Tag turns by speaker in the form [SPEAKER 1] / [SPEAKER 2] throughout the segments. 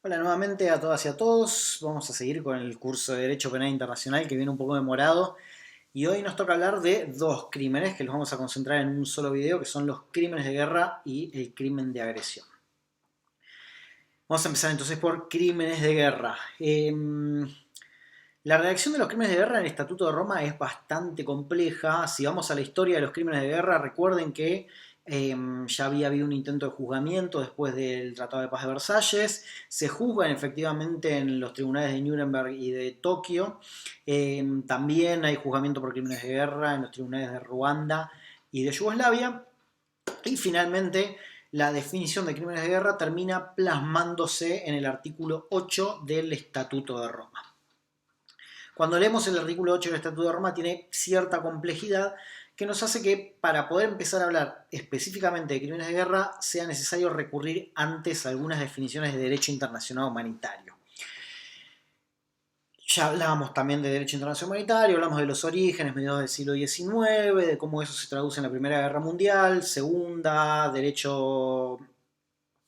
[SPEAKER 1] Hola nuevamente a todas y a todos. Vamos a seguir con el curso de Derecho Penal Internacional que viene un poco demorado. Y hoy nos toca hablar de dos crímenes que los vamos a concentrar en un solo video, que son los crímenes de guerra y el crimen de agresión. Vamos a empezar entonces por crímenes de guerra. La redacción de los crímenes de guerra en el Estatuto de Roma es bastante compleja. Si vamos a la historia de los crímenes de guerra, recuerden que ya había habido un intento de juzgamiento después del Tratado de Paz de Versalles. Se juzgan efectivamente en los tribunales de Nuremberg y de Tokio. También hay juzgamiento por crímenes de guerra en los tribunales de Ruanda y de Yugoslavia. Y finalmente, la definición de crímenes de guerra termina plasmándose en el artículo 8 del Estatuto de Roma. Cuando leemos el artículo 8 del Estatuto de Roma tiene cierta complejidad que nos hace que para poder empezar a hablar específicamente de crímenes de guerra sea necesario recurrir antes a algunas definiciones de derecho internacional humanitario. Ya hablábamos también de derecho internacional humanitario, hablamos de los orígenes, mediados del siglo XIX, de cómo eso se traduce en la Primera Guerra Mundial, Segunda, derecho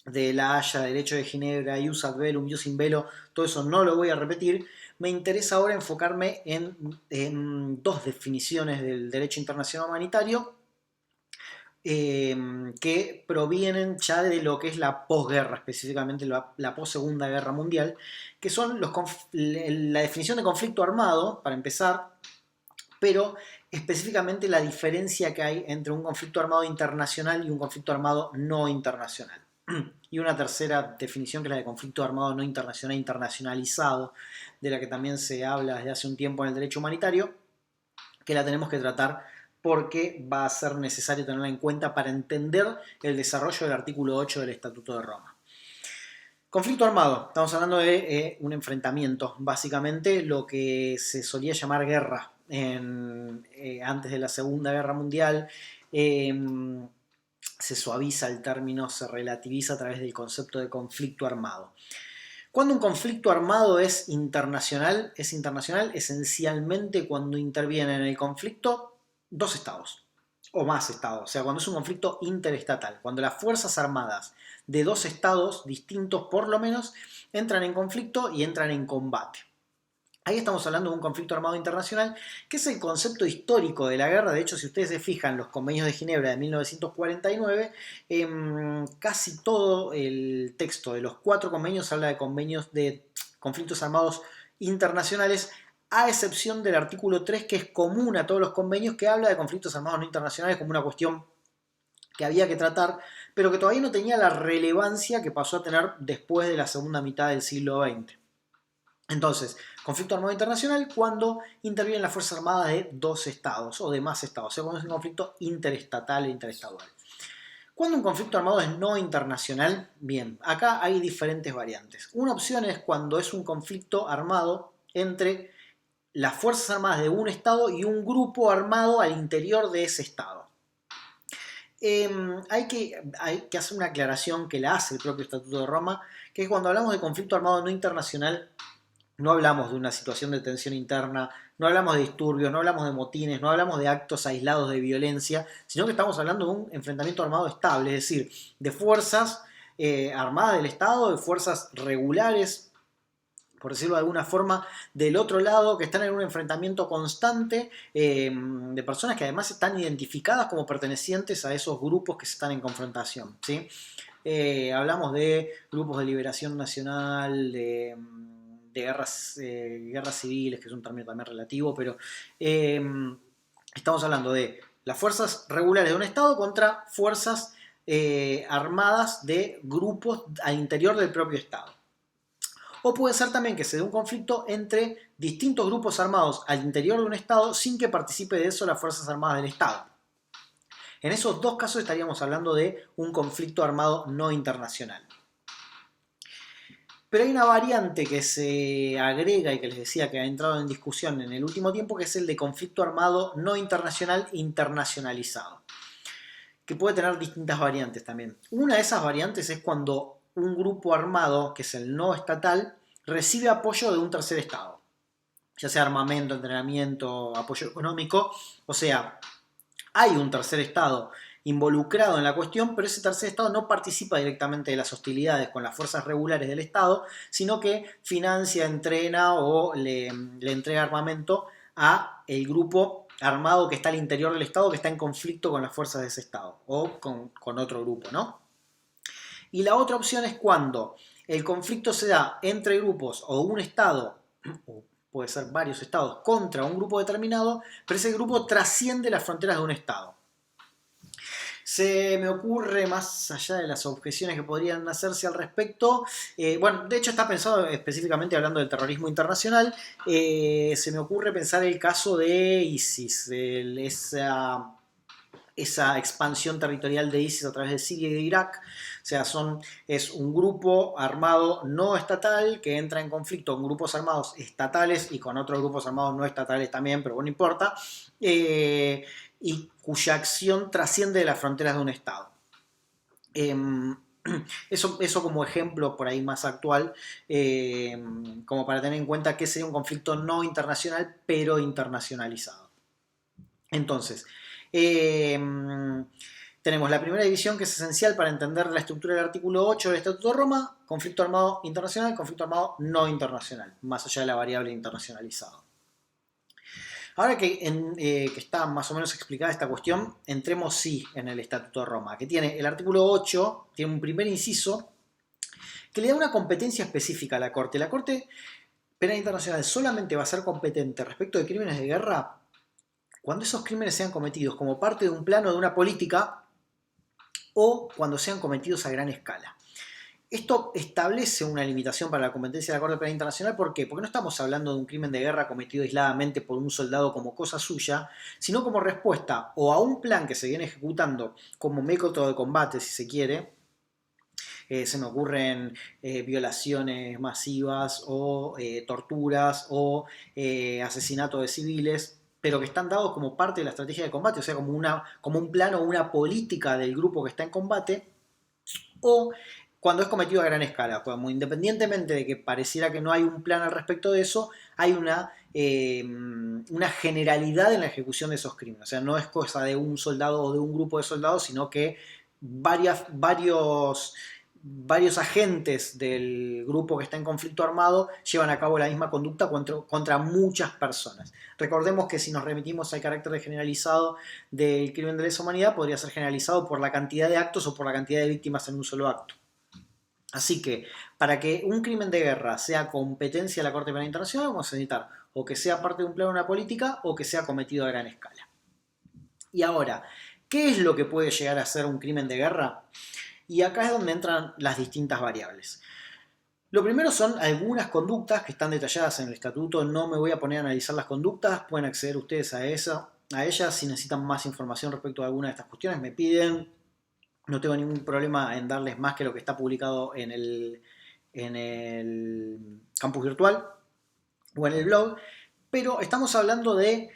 [SPEAKER 1] de La Haya, derecho de Ginebra, ius ad bellum, ius in bello, todo eso no lo voy a repetir. Me interesa ahora enfocarme en dos definiciones del derecho internacional humanitario que provienen ya de lo que es la posguerra, específicamente la post-segunda guerra mundial, que son la definición de conflicto armado, para empezar, pero específicamente la diferencia que hay entre un conflicto armado internacional y un conflicto armado no internacional. Y una tercera definición que es la de conflicto armado no internacional internacionalizado, de la que también se habla desde hace un tiempo en el derecho humanitario, que la tenemos que tratar porque va a ser necesario tenerla en cuenta para entender el desarrollo del artículo 8 del Estatuto de Roma. Conflicto armado, estamos hablando de un enfrentamiento, básicamente lo que se solía llamar guerra antes de la Segunda Guerra Mundial. Se suaviza el término, se relativiza a través del concepto de conflicto armado. Cuando un conflicto armado es internacional esencialmente cuando intervienen en el conflicto dos estados o más estados, o sea, cuando es un conflicto interestatal, cuando las fuerzas armadas de dos estados distintos por lo menos entran en conflicto y entran en combate. Ahí estamos hablando de un conflicto armado internacional, que es el concepto histórico de la guerra. De hecho, si ustedes se fijan, los convenios de Ginebra de 1949, casi todo el texto de los cuatro convenios habla de convenios de conflictos armados internacionales, a excepción del artículo 3, que es común a todos los convenios, que habla de conflictos armados no internacionales como una cuestión que había que tratar, pero que todavía no tenía la relevancia que pasó a tener después de la segunda mitad del siglo XX. Entonces, conflicto armado internacional cuando intervienen las Fuerzas Armadas de dos estados o de más estados, o sea, cuando es un conflicto interestatal e interestadual. Cuando un conflicto armado es no internacional, bien, acá hay diferentes variantes. Una opción es cuando es un conflicto armado entre las Fuerzas Armadas de un estado y un grupo armado al interior de ese estado. Hay que hacer una aclaración que la hace el propio Estatuto de Roma, que es cuando hablamos de conflicto armado no internacional, no hablamos de una situación de tensión interna, no hablamos de disturbios, no hablamos de motines, no hablamos de actos aislados de violencia, sino que estamos hablando de un enfrentamiento armado estable, es decir, de fuerzas armadas del Estado, de fuerzas regulares, por decirlo de alguna forma, del otro lado, que están en un enfrentamiento constante, de personas que además están identificadas como pertenecientes a esos grupos que están en confrontación, ¿sí? Hablamos de grupos de liberación nacional, de guerras civiles, que es un término también relativo, pero eh, estamos hablando de las fuerzas regulares de un Estado contra fuerzas armadas de grupos al interior del propio Estado. O puede ser también que se dé un conflicto entre distintos grupos armados al interior de un Estado sin que participe de eso las Fuerzas Armadas del Estado. En esos dos casos estaríamos hablando de un conflicto armado no internacional. Pero hay una variante que se agrega y que les decía que ha entrado en discusión en el último tiempo, que es el de conflicto armado no internacional internacionalizado, que puede tener distintas variantes también. Una de esas variantes es cuando un grupo armado, que es el no estatal, recibe apoyo de un tercer estado, ya sea armamento, entrenamiento, apoyo económico, o sea, hay un tercer estado involucrado en la cuestión, pero ese tercer Estado no participa directamente de las hostilidades con las fuerzas regulares del Estado, sino que financia, entrena o le entrega armamento a el grupo armado que está al interior del Estado, que está en conflicto con las fuerzas de ese Estado o con otro grupo, ¿no? Y la otra opción es cuando el conflicto se da entre grupos o un Estado, o puede ser varios Estados, contra un grupo determinado, pero ese grupo trasciende las fronteras de un Estado. Se me ocurre, más allá de las objeciones que podrían hacerse al respecto, bueno, de hecho está pensado específicamente hablando del terrorismo internacional, se me ocurre pensar el caso de ISIS, esa expansión territorial de ISIS a través de Siria y de Irak. O sea, es un grupo armado no estatal que entra en conflicto con grupos armados estatales y con otros grupos armados no estatales también, pero bueno, no importa, y cuya acción trasciende de las fronteras de un Estado. Eso como ejemplo por ahí más actual, como para tener en cuenta que sería un conflicto no internacional, pero internacionalizado. Entonces, tenemos la primera división, que es esencial para entender la estructura del artículo 8 del Estatuto de Roma: conflicto armado internacional, conflicto armado no internacional, más allá de la variable internacionalizado. Ahora que está más o menos explicada esta cuestión, entremos sí en el Estatuto de Roma, que tiene el artículo 8, tiene un primer inciso que le da una competencia específica a la Corte. La Corte Penal Internacional solamente va a ser competente respecto de crímenes de guerra cuando esos crímenes sean cometidos como parte de un plano de una política o cuando sean cometidos a gran escala. Esto establece una limitación para la competencia de la Corte Penal Internacional. ¿Por qué? Porque no estamos hablando de un crimen de guerra cometido aisladamente por un soldado como cosa suya, sino como respuesta o a un plan que se viene ejecutando como método de combate, si se quiere. Se me ocurren violaciones masivas o torturas o asesinato de civiles, pero que están dados como parte de la estrategia de combate, o sea, como un plano o una política del grupo que está en combate, o cuando es cometido a gran escala, como independientemente de que pareciera que no hay un plan al respecto de eso, hay una generalidad en la ejecución de esos crímenes. O sea, no es cosa de un soldado o de un grupo de soldados, sino que varios agentes del grupo que está en conflicto armado llevan a cabo la misma conducta contra muchas personas. Recordemos que si nos remitimos al carácter generalizado del crimen de lesa humanidad, podría ser generalizado por la cantidad de actos o por la cantidad de víctimas en un solo acto. Así que, para que un crimen de guerra sea competencia de la Corte Penal Internacional, vamos a necesitar o que sea parte de un plano de una política o que sea cometido a gran escala. Y ahora, ¿qué es lo que puede llegar a ser un crimen de guerra? Y acá es donde entran las distintas variables. Lo primero son algunas conductas que están detalladas en el estatuto. No me voy a poner a analizar las conductas, pueden acceder ustedes a ellas. Si necesitan más información respecto a alguna de estas cuestiones, me piden. No tengo ningún problema en darles más que lo que está publicado en el campus virtual o en el blog, pero estamos hablando de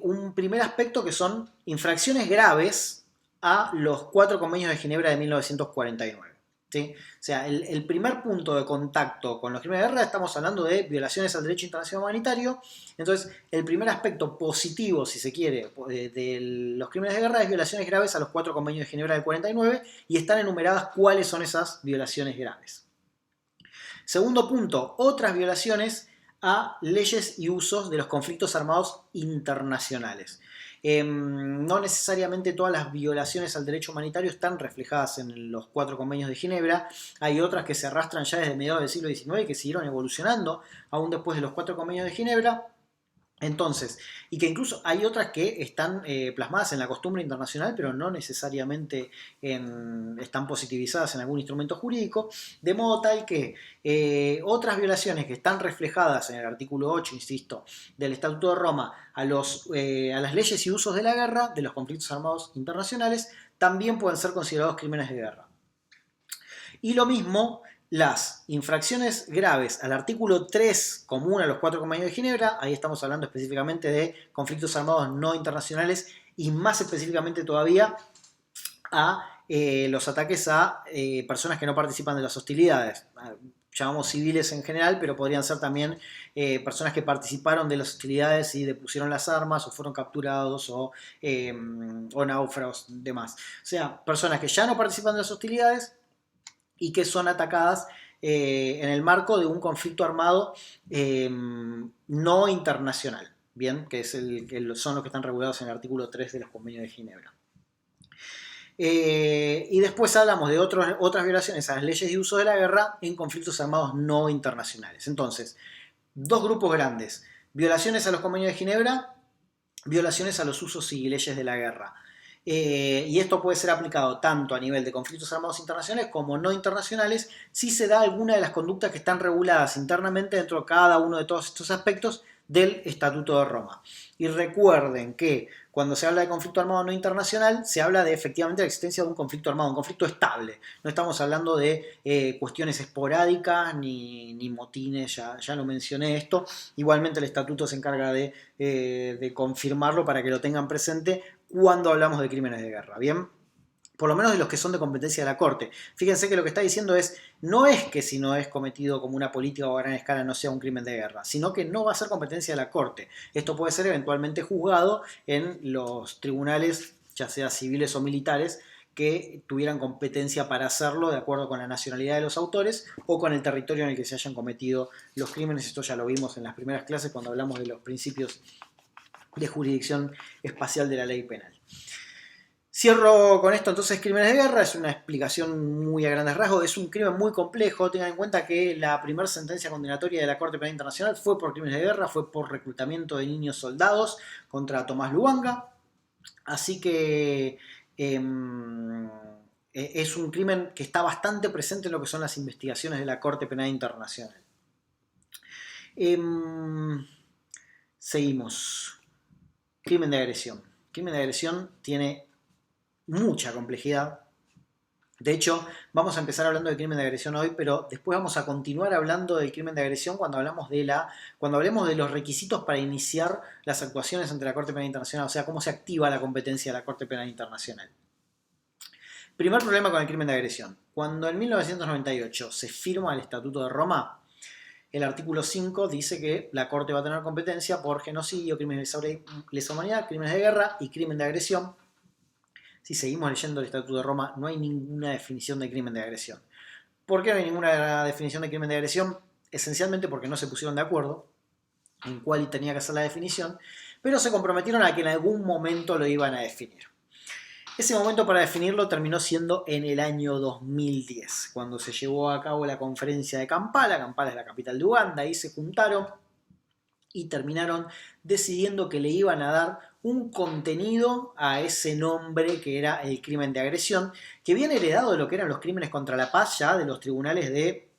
[SPEAKER 1] un primer aspecto que son infracciones graves a los 4 convenios de Ginebra de 1949. ¿Sí? O sea, el primer punto de contacto con los crímenes de guerra, estamos hablando de violaciones al derecho internacional humanitario. Entonces, el primer aspecto positivo, si se quiere, de los crímenes de guerra es violaciones graves a los 4 convenios de Ginebra del 49, y están enumeradas cuáles son esas violaciones graves. Segundo punto, otras violaciones a leyes y usos de los conflictos armados internacionales. No necesariamente todas las violaciones al derecho humanitario están reflejadas en los 4 convenios de Ginebra. Hay otras que se arrastran ya desde mediados del siglo XIX y que siguieron evolucionando aún después de los 4 convenios de Ginebra. Entonces, y que incluso hay otras que están plasmadas en la costumbre internacional, pero no necesariamente están positivizadas en algún instrumento jurídico, de modo tal que otras violaciones que están reflejadas en el artículo 8, insisto, del Estatuto de Roma a las leyes y usos de la guerra, de los conflictos armados internacionales, también pueden ser considerados crímenes de guerra. Y lo mismo las infracciones graves al artículo 3 común a los 4 convenios de Ginebra. Ahí estamos hablando específicamente de conflictos armados no internacionales y más específicamente todavía a los ataques a personas que no participan de las hostilidades. Llamamos civiles en general, pero podrían ser también personas que participaron de las hostilidades y depusieron las armas o fueron capturados o náufragos, demás. O sea, personas que ya no participan de las hostilidades y que son atacadas en el marco de un conflicto armado no internacional, bien, que son los que están regulados en el artículo 3 de los convenios de Ginebra. Y después hablamos de otras violaciones a las leyes de uso de la guerra en conflictos armados no internacionales. Entonces, dos grupos grandes: violaciones a los convenios de Ginebra, violaciones a los usos y leyes de la guerra. Y esto puede ser aplicado tanto a nivel de conflictos armados internacionales como no internacionales, si se da alguna de las conductas que están reguladas internamente dentro de cada uno de todos estos aspectos del Estatuto de Roma. Y recuerden que cuando se habla de conflicto armado no internacional, se habla de efectivamente la existencia de un conflicto armado, un conflicto estable. No estamos hablando de cuestiones esporádicas ni motines, ya lo mencioné esto. Igualmente el Estatuto se encarga de confirmarlo para que lo tengan presente cuando hablamos de crímenes de guerra, ¿bien? Por lo menos de los que son de competencia de la Corte. Fíjense que lo que está diciendo no es que si no es cometido como una política o a gran escala no sea un crimen de guerra, sino que no va a ser competencia de la Corte. Esto puede ser eventualmente juzgado en los tribunales, ya sea civiles o militares, que tuvieran competencia para hacerlo de acuerdo con la nacionalidad de los autores o con el territorio en el que se hayan cometido los crímenes. Esto ya lo vimos en las primeras clases cuando hablamos de los principios de jurisdicción espacial de la ley penal. Cierro con esto entonces crímenes de guerra, es una explicación muy a grandes rasgos, es un crimen muy complejo, tengan en cuenta que la primera sentencia condenatoria de la Corte Penal Internacional fue por crímenes de guerra, fue por reclutamiento de niños soldados contra Tomás Lubanga, así que es un crimen que está bastante presente en lo que son las investigaciones de la Corte Penal Internacional. Seguimos. Crimen de agresión. Crimen de agresión tiene mucha complejidad. De hecho, vamos a empezar hablando del crimen de agresión hoy, pero después vamos a continuar hablando del crimen de agresión cuando hablemos de los requisitos para iniciar las actuaciones ante la Corte Penal Internacional, o sea, cómo se activa la competencia de la Corte Penal Internacional. Primer problema con el crimen de agresión. Cuando en 1998 se firma el Estatuto de Roma, el artículo 5 dice que la Corte va a tener competencia por genocidio, crímenes de lesa humanidad, crímenes de guerra y crimen de agresión. Si seguimos leyendo el Estatuto de Roma, no hay ninguna definición de crimen de agresión. ¿Por qué no hay ninguna definición de crimen de agresión? Esencialmente porque no se pusieron de acuerdo en cuál tenía que ser la definición, pero se comprometieron a que en algún momento lo iban a definir. Ese momento para definirlo terminó siendo en el año 2010, cuando se llevó a cabo la conferencia de Kampala. Kampala es la capital de Uganda, ahí se juntaron y terminaron decidiendo que le iban a dar un contenido a ese nombre que era el crimen de agresión, que viene heredado de lo que eran los crímenes contra la paz ya de los tribunales de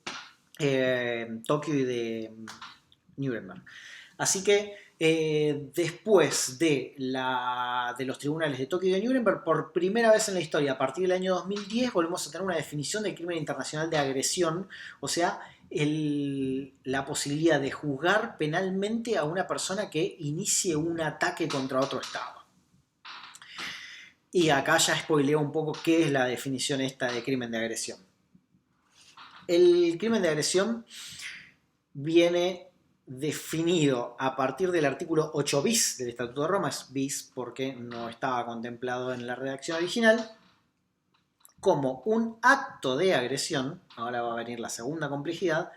[SPEAKER 1] Tokio y de Nuremberg. Así que después de los tribunales de Tokio y de Nuremberg, por primera vez en la historia, a partir del año 2010, volvemos a tener una definición del crimen internacional de agresión, o sea, la posibilidad de juzgar penalmente a una persona que inicie un ataque contra otro Estado. Y acá ya spoileo un poco qué es la definición esta de crimen de agresión. El crimen de agresión viene definido a partir del artículo 8 bis del Estatuto de Roma, es bis porque no estaba contemplado en la redacción original, como un acto de agresión, ahora va a venir la segunda complejidad,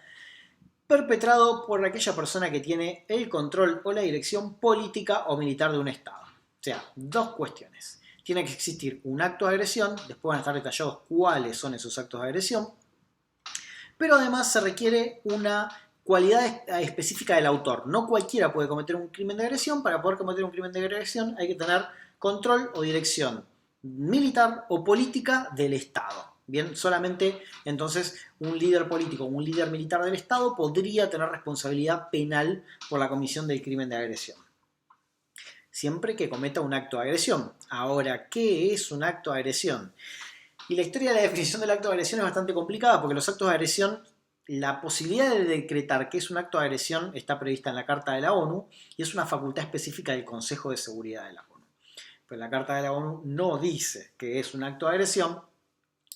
[SPEAKER 1] perpetrado por aquella persona que tiene el control o la dirección política o militar de un Estado. O sea, dos cuestiones. Tiene que existir un acto de agresión, después van a estar detallados cuáles son esos actos de agresión, pero además se requiere una cualidad específica del autor. No cualquiera puede cometer un crimen de agresión. Para poder cometer un crimen de agresión hay que tener control o dirección militar o política del Estado. Bien, solamente entonces un líder político o un líder militar del Estado podría tener responsabilidad penal por la comisión del crimen de agresión. Siempre que cometa un acto de agresión. Ahora, ¿qué es un acto de agresión? Y la historia de la definición del acto de agresión es bastante complicada porque los actos de agresión, la posibilidad de decretar que es un acto de agresión está prevista en la Carta de la ONU y es una facultad específica del Consejo de Seguridad de la ONU. Pero la Carta de la ONU no dice que es un acto de agresión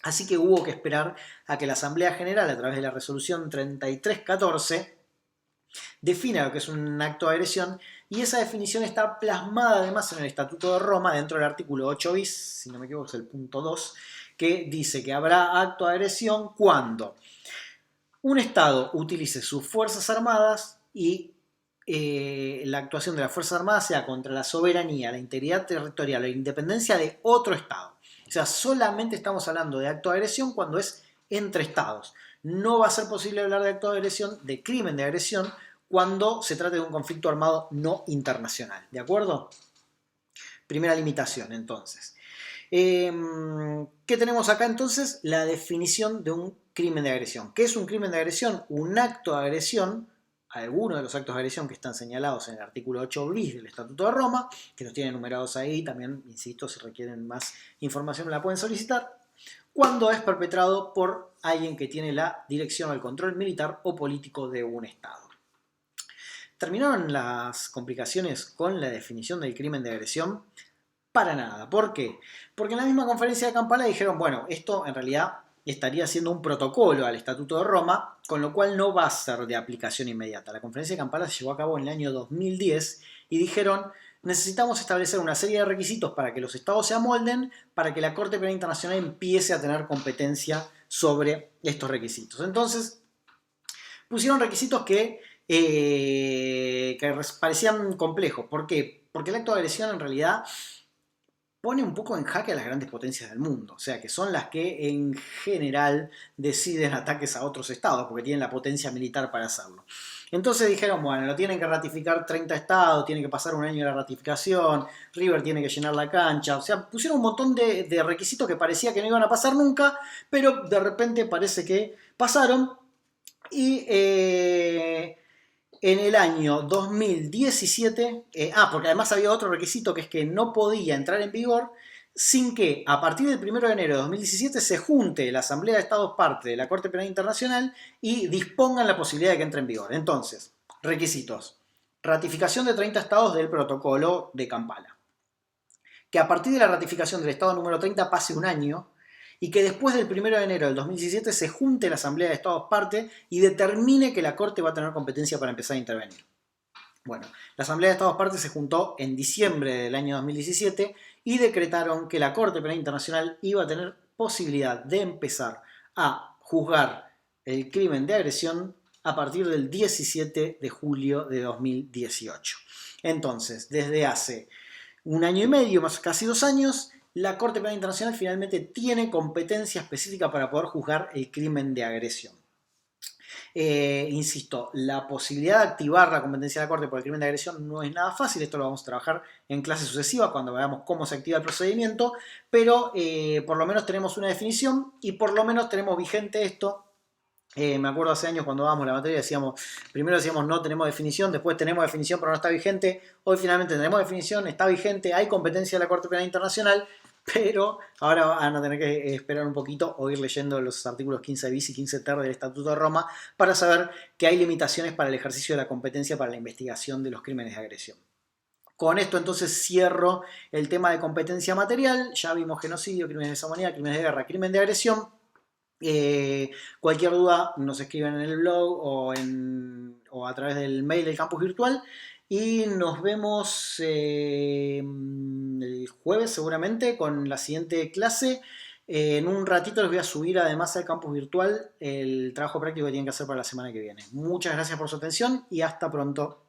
[SPEAKER 1] Así que hubo que esperar a que la Asamblea General, a través de la resolución 3314, defina lo que es un acto de agresión, y esa definición está plasmada además en el Estatuto de Roma, dentro del artículo 8 bis, si no me equivoco es el punto 2, que dice que habrá acto de agresión cuando un Estado utilice sus Fuerzas Armadas y la actuación de las Fuerzas Armadas sea contra la soberanía, la integridad territorial o la independencia de otro Estado. O sea, solamente estamos hablando de acto de agresión cuando es entre Estados. No va a ser posible hablar de acto de agresión, de crimen de agresión, cuando se trate de un conflicto armado no internacional. ¿De acuerdo? Primera limitación, entonces. ¿Qué tenemos acá entonces? La definición de un crimen de agresión. ¿Qué es un crimen de agresión? Un acto de agresión, algunos de los actos de agresión que están señalados en el artículo 8 bis del Estatuto de Roma, que los tienen numerados ahí, también, insisto, si requieren más información la pueden solicitar, cuando es perpetrado por alguien que tiene la dirección o el control militar o político de un Estado. ¿Terminaron las complicaciones con la definición del crimen de agresión? Para nada. ¿Por qué? Porque en la misma conferencia de Kampala dijeron, bueno, esto en realidad estaría siendo un protocolo al Estatuto de Roma, con lo cual no va a ser de aplicación inmediata. La conferencia de Kampala se llevó a cabo en el año 2010 y dijeron, necesitamos establecer una serie de requisitos para que los estados se amolden, para que la Corte Penal Internacional empiece a tener competencia sobre estos requisitos. Entonces, pusieron requisitos que parecían complejos. ¿Por qué? Porque el acto de agresión en realidad pone un poco en jaque a las grandes potencias del mundo, o sea, que son las que en general deciden ataques a otros estados, porque tienen la potencia militar para hacerlo. Entonces dijeron, bueno, lo tienen que ratificar 30 estados, tiene que pasar un año de la ratificación, River tiene que llenar la cancha, o sea, pusieron un montón de requisitos que parecía que no iban a pasar nunca, pero de repente parece que pasaron y... en el año 2017, porque además había otro requisito que es que no podía entrar en vigor sin que a partir del 1 de enero de 2017 se junte la Asamblea de Estados parte de la Corte Penal Internacional y dispongan la posibilidad de que entre en vigor. Entonces, requisitos. Ratificación de 30 estados del protocolo de Kampala. Que a partir de la ratificación del estado número 30 pase un año y que después del 1 de enero del 2017 se junte la Asamblea de Estados parte y determine que la Corte va a tener competencia para empezar a intervenir. Bueno, la Asamblea de Estados parte se juntó en diciembre del año 2017 y decretaron que la Corte Penal Internacional iba a tener posibilidad de empezar a juzgar el crimen de agresión a partir del 17 de julio de 2018. Entonces, desde hace un año y medio, más casi 2 años, la Corte Penal Internacional finalmente tiene competencia específica para poder juzgar el crimen de agresión. Insisto, la posibilidad de activar la competencia de la Corte por el crimen de agresión no es nada fácil, esto lo vamos a trabajar en clases sucesivas cuando veamos cómo se activa el procedimiento, pero por lo menos tenemos una definición y por lo menos tenemos vigente esto. Me acuerdo hace años cuando dábamos la materia, primero decíamos no tenemos definición, después tenemos definición pero no está vigente, hoy finalmente tenemos definición, está vigente, hay competencia de la Corte Penal Internacional, pero ahora van a tener que esperar un poquito o ir leyendo los artículos 15 bis y 15 ter del Estatuto de Roma para saber que hay limitaciones para el ejercicio de la competencia para la investigación de los crímenes de agresión. Con esto entonces cierro el tema de competencia material, ya vimos genocidio, crímenes de lesa humanidad, crímenes de guerra, crimen de agresión. Cualquier duda nos escriben en el blog o a través del mail del campus virtual y nos vemos el jueves seguramente con la siguiente clase. En un ratito les voy a subir además al campus virtual el trabajo práctico que tienen que hacer para la semana que viene. Muchas gracias por su atención y hasta pronto.